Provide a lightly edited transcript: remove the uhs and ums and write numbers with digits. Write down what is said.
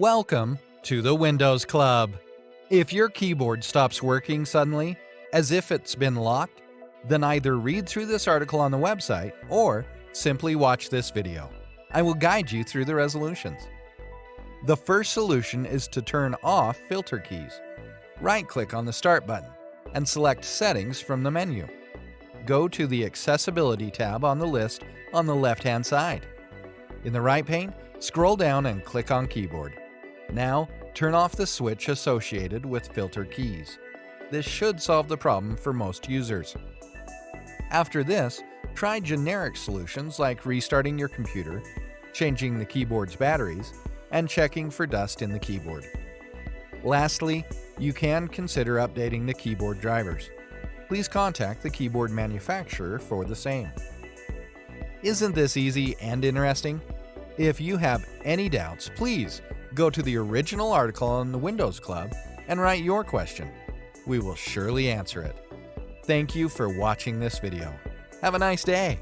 Welcome to the Windows Club. If your keyboard stops working suddenly, as if it's been locked, then either read through this article on the website or simply watch this video. I will guide you through the resolutions. The first solution is to turn off filter keys. Right-click on the Start button and select Settings from the menu. Go to the Accessibility tab on the list on the left-hand side. In the right pane, scroll down and click on Keyboard. Now, turn off the switch associated with filter keys. This should solve the problem for most users. After this, try generic solutions like restarting your computer, changing the keyboard's batteries, and checking for dust in the keyboard. Lastly, you can consider updating the keyboard drivers. Please contact the keyboard manufacturer for the same. Isn't this easy and interesting? If you have any doubts, please go to the original article on the Windows Club and write your question. We will surely answer it. Thank you for watching this video. Have a nice day.